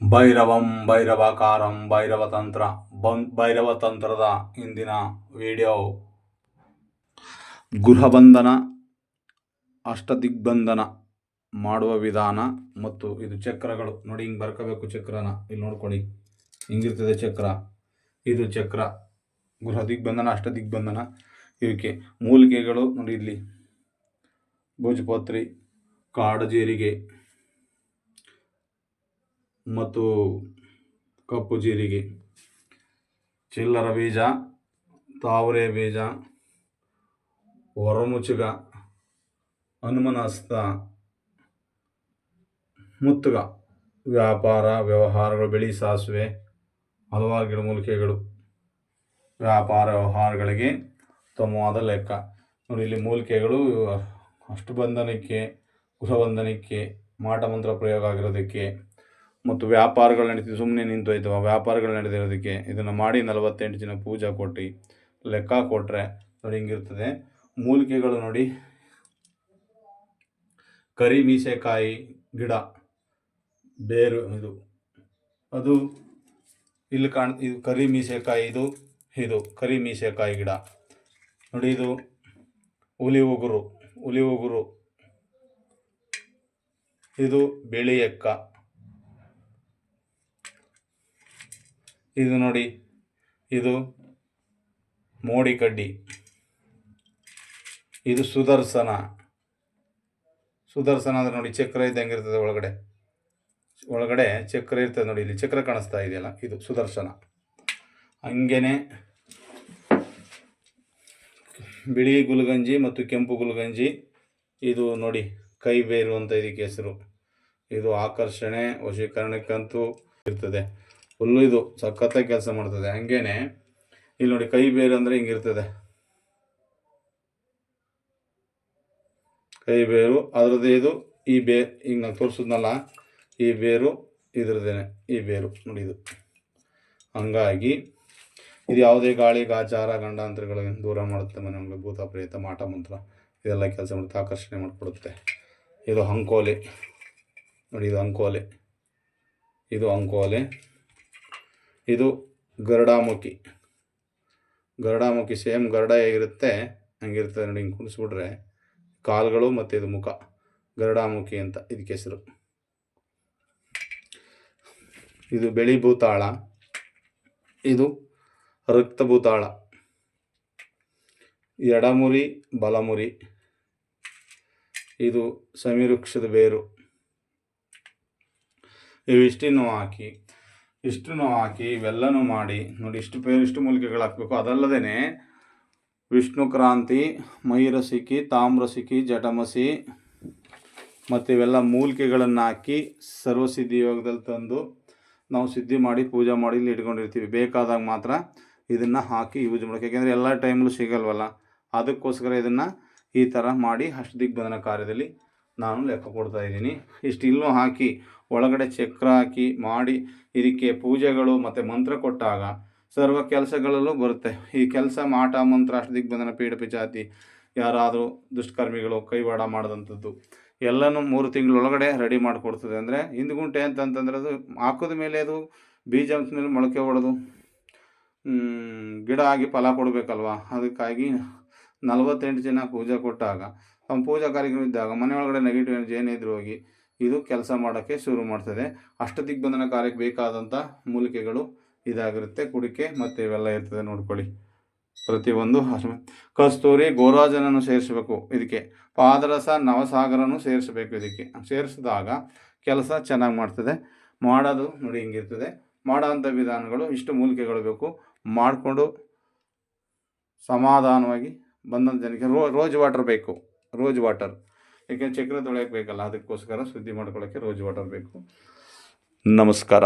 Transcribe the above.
ಭೈರವಂ ಭೈರವಕಾರಂ ಭೈರವತಂತ್ರ ಭೈರವತಂತ್ರದ ಇಂದಿನ ವಿಡಿಯೋ ಗೃಹಬಂಧನ ಅಷ್ಟದಿಗ್ಬಂಧನ ಮಾಡುವ ವಿಧಾನ ಮತ್ತು ಇದು ಚಕ್ರಗಳು ನೋಡಿ. ಹಿಂಗೆ ಬರ್ಕೋಬೇಕು ಚಕ್ರನ. ಇಲ್ಲಿ ನೋಡ್ಕೊಳ್ಳಿ, ಹಿಂಗಿರ್ತದೆ ಚಕ್ರ. ಇದು ಚಕ್ರ ಗೃಹ ದಿಗ್ಬಂಧನ ಅಷ್ಟದಿಗ್ಬಂಧನ. ಇವಕ್ಕೆ ಮೂಲಿಕೆಗಳು ನೋಡಿ, ಇಲ್ಲಿ ಭೋಜಪತ್ರಿ, ಕಾಡುಜೀರಿಗೆ ಮತ್ತು ಕಪ್ಪು ಜೀರಿಗೆ, ಚಿಲ್ಲರ ಬೀಜ, ತಾವರೆ ಬೀಜ, ವರಮುಚುಗ, ಹನುಮನಸ್ತ, ಮುತ್ತುಗ, ವ್ಯಾಪಾರ ವ್ಯವಹಾರಗಳು, ಬೆಳಿ ಸಾಸಿವೆ, ಹಲವಾರು ಗಿಡಮೂಲಿಕೆಗಳು ವ್ಯಾಪಾರ ವ್ಯವಹಾರಗಳಿಗೆ ಉತ್ತಮವಾದ ಲೆಕ್ಕ ನೋಡಿ. ಇಲ್ಲಿ ಮೂಲಿಕೆಗಳು ಅಷ್ಟಬಂಧನಕ್ಕೆ, ಗೃಹಬಂಧನಕ್ಕೆ, ಮಾಟಮಂತ್ರ ಪ್ರಯೋಗ ಆಗಿರೋದಕ್ಕೆ ಮತ್ತು ವ್ಯಾಪಾರಗಳು ನಡೀತಿದ್ದು ಸುಮ್ಮನೆ ನಿಂತೋಯ್ತವ ವ್ಯಾಪಾರಗಳು ನಡೆದಿರೋದಕ್ಕೆ ಇದನ್ನು ಮಾಡಿ 48 ದಿನ ಪೂಜೆ ಕೊಟ್ಟು ಲೆಕ್ಕ ಕೊಟ್ಟರೆ ನೋಡಿ ಹಿಂಗಿರ್ತದೆ. ಮೂಲಿಕೆಗಳು ನೋಡಿ, ಕರಿ ಮೀಸೆಕಾಯಿ ಗಿಡ ಬೇರು, ಅದು ಇಲ್ಲಿ ಇದು ಕರಿ ಮೀಸೆಕಾಯಿ, ಇದು ಕರಿ ಮೀಸೆಕಾಯಿ ಗಿಡ ನೋಡಿ. ಇದು ಹುಲಿ ಉಗುರು, ಇದು ಬಿಳಿ ಎಕ್ಕ, ಇದು ನೋಡಿ, ಇದು ಮೋಡಿ ಕಡ್ಡಿ, ಇದು ಸುದರ್ಶನ ಅಂದ್ರೆ ನೋಡಿ ಚಕ್ರ ಇದ್ದಂಗಿರ್ತದೆ. ಒಳಗಡೆ ಚಕ್ರ ಇರ್ತದೆ ನೋಡಿ. ಇಲ್ಲಿ ಚಕ್ರ ಕಾಣಿಸ್ತಾ ಇದೆಯಲ್ಲ, ಇದು ಸುದರ್ಶನ. ಹಂಗೇನೆ ಬಿಳಿ ಗುಲ್ಗಂಜಿ ಮತ್ತು ಕೆಂಪು ಗುಲ್ಗಂಜಿ, ಇದು ನೋಡಿ ಕೈ ಬೇರು ಅಂತ ಇದಕ್ಕೆ ಹೆಸರು. ಇದು ಆಕರ್ಷಣೆ ವಶೀಕರಣಕ್ಕಂತೂ ಇರ್ತದೆ. ಫುಲ್ಲು ಇದು ಸಖತ್ತಾಗಿ ಕೆಲಸ ಮಾಡ್ತದೆ. ಹಂಗೇನೆ ಇಲ್ಲಿ ನೋಡಿ ಕೈ ಬೇರು ಅಂದರೆ ಹಿಂಗಿರ್ತದೆ. ಕೈ ಬೇರು ಅದರದ್ದು, ಇದು ಈ ಈಗ ನಾನು ತೋರಿಸಿದ್ನಲ್ಲ, ಈ ಬೇರು ಇದ್ರದ್ದೇನೆ, ಈ ಬೇರು ನೋಡಿ ಇದು. ಹಂಗಾಗಿ ಇದು ಯಾವುದೇ ಗಾಳಿ ಗಾಚಾರ ಗಂಡಾಂತರಗಳಿಗೆ ದೂರ ಮಾಡುತ್ತೆ. ನಮಗೆ ಭೂತ ಪ್ರೇತ ಮಾಟ ಮಂತ್ರ ಇದೆಲ್ಲ ಕೆಲಸ ಮಾಡುತ್ತೆ, ಆಕರ್ಷಣೆ ಮಾಡಿಕೊಡುತ್ತೆ. ಇದು ಅಂಕೋಲೆ ನೋಡಿ, ಇದು ಅಂಕೋಲೆ. ಇದು ಗರುಡಾಮುಖಿ ಸೇಮ್ ಗರುಡ ಹೇಗಿರುತ್ತೆ ಹಂಗಿರ್ತದೆ ನೋಡಿ. ಹಿಂಗೆ ಕುಣಿಸ್ಬಿಟ್ರೆ ಕಾಲುಗಳು ಮತ್ತು ಇದು ಮುಖ, ಗರುಡಾಮುಖಿ ಅಂತ ಇದಕ್ಕೆ ಹೆಸರು. ಇದು ಬೆಳಿ ಭೂತಾಳ, ಇದು ರಕ್ತಭೂತಾಳ, ಎಡಮುರಿ ಬಲಮುರಿ, ಇದು ಸಮೀವೃಕ್ಷದ ಬೇರು. ಇವಿಷ್ಟನ್ನು ಹಾಕಿ ಇವೆಲ್ಲನೂ ಮಾಡಿ ನೋಡಿ. ಇಷ್ಟು ಮೂಲಿಕೆಗಳು ಹಾಕಬೇಕು. ಅದಲ್ಲದೇ ವಿಷ್ಣು ಕ್ರಾಂತಿ, ಮೈರಸಿಕಿ, ತಾಮ್ರಸಿಕಿ, ಜಟಮಸಿ ಮತ್ತು ಇವೆಲ್ಲ ಮೂಲಿಕೆಗಳನ್ನು ಹಾಕಿ ಸರ್ವಸಿದ್ಧಿ ಯೋಗದಲ್ಲಿ ತಂದು ನಾವು ಸಿದ್ಧಿ ಮಾಡಿ ಪೂಜೆ ಮಾಡಿ ಇಲ್ಲಿ ಇಟ್ಕೊಂಡಿರ್ತೀವಿ. ಬೇಕಾದಾಗ ಮಾತ್ರ ಇದನ್ನು ಹಾಕಿ ಯೂಸ್ ಮಾಡೋಕೆ, ಯಾಕೆಂದರೆ ಎಲ್ಲ ಟೈಮಲ್ಲೂ ಸಿಗಲ್ವಲ್ಲ. ಅದಕ್ಕೋಸ್ಕರ ಇದನ್ನು ಈ ಥರ ಮಾಡಿ ಅಷ್ಟದಿಗ್ಬಂಧನ ಕಾರ್ಯದಲ್ಲಿ ನಾನು ಲೆಕ್ಕ ಕೊಡ್ತಾ ಇದ್ದೀನಿ. ಇಲ್ಲೂ ಹಾಕಿ ಒಳಗಡೆ ಚಕ್ರ ಹಾಕಿ ಮಾಡಿ ಇದಕ್ಕೆ ಪೂಜೆಗಳು ಮತ್ತು ಮಂತ್ರ ಕೊಟ್ಟಾಗ ಸರ್ವ ಕೆಲಸಗಳಲ್ಲೂ ಬರುತ್ತೆ. ಈ ಕೆಲಸ ಮಾಟ ಮಂತ್ರ ಅಷ್ಟದಿಗ್ಬಂಧನ ಪೀಡ ಪಿಚಾತಿ ಯಾರಾದರೂ ದುಷ್ಕರ್ಮಿಗಳು ಕೈವಾಡ ಮಾಡಿದಂಥದ್ದು ಎಲ್ಲನೂ 3 ತಿಂಗಳೊಳಗಡೆ ರೆಡಿ ಮಾಡಿಕೊಡ್ತದೆ. ಅಂದರೆ ಹಿಂದ್ಗುಂಟೆ ಅಂತಂತಂದ್ರೆ ಅದು ಹಾಕಿದ ಮೇಲೆ ಅದು ಬೀಜ ಮೇಲೆ ಮೊಳಕೆ ಹೊಡೆದು ಗಿಡ ಆಗಿ ಫಲ ಕೊಡಬೇಕಲ್ವ. ಅದಕ್ಕಾಗಿ 48 ದಿನ ಪೂಜೆ ಕೊಟ್ಟಾಗ ಪೂಜಾ ಕಾರ್ಯಕ್ರಮ ಇದ್ದಾಗ ಮನೆಯೊಳಗಡೆ ನೆಗೆಟಿವ್ ಎನರ್ಜಿ ಏನಿದ್ರು ಹೋಗಿ ಇದು ಕೆಲಸ ಮಾಡೋಕ್ಕೆ ಶುರು ಮಾಡ್ತದೆ. ಅಷ್ಟದಿಗ್ಬಂಧನ ಕಾರ್ಯಕ್ಕೆ ಬೇಕಾದಂಥ ಮೂಲಿಕೆಗಳು ಇದಾಗಿರುತ್ತೆ. ಕುಡಿಕೆ ಮತ್ತು ಇವೆಲ್ಲ ಇರ್ತದೆ ನೋಡ್ಕೊಳ್ಳಿ. ಪ್ರತಿಯೊಂದು ಕಸ್ತೂರಿ ಗೋರಾಜನನ್ನು ಸೇರಿಸಬೇಕು. ಇದಕ್ಕೆ ಪಾದರಸ ನವಸಾಗರನು ಸೇರಿಸಬೇಕು. ಇದಕ್ಕೆ ಸೇರಿಸಿದಾಗ ಕೆಲಸ ಚೆನ್ನಾಗಿ ಮಾಡ್ತದೆ. ಮಾಡೋದು ನೋಡಿ ಹಿಂಗಿರ್ತದೆ. ಮಾಡೋಂಥ ವಿಧಾನಗಳು ಇಷ್ಟು ಮೂಲಿಕೆಗಳು ಬೇಕು. ಮಾಡಿಕೊಂಡು ಸಮಾಧಾನವಾಗಿ ಬಂದಂಥ ಜನಕ್ಕೆ ರೋಜ್ ವಾಟರ್ ಬೇಕು. ಯಾಕೆಂದರೆ ಚಕ್ರ ತೊಳೆಯೋಕ್ಕೆ ಬೇಕಲ್ಲ, ಅದಕ್ಕೋಸ್ಕರ ಶುದ್ಧಿ ಮಾಡ್ಕೊಳ್ಳೋಕ್ಕೆ ರೋಜ್ ವಾಟರ್ ಬೇಕು. ನಮಸ್ಕಾರ.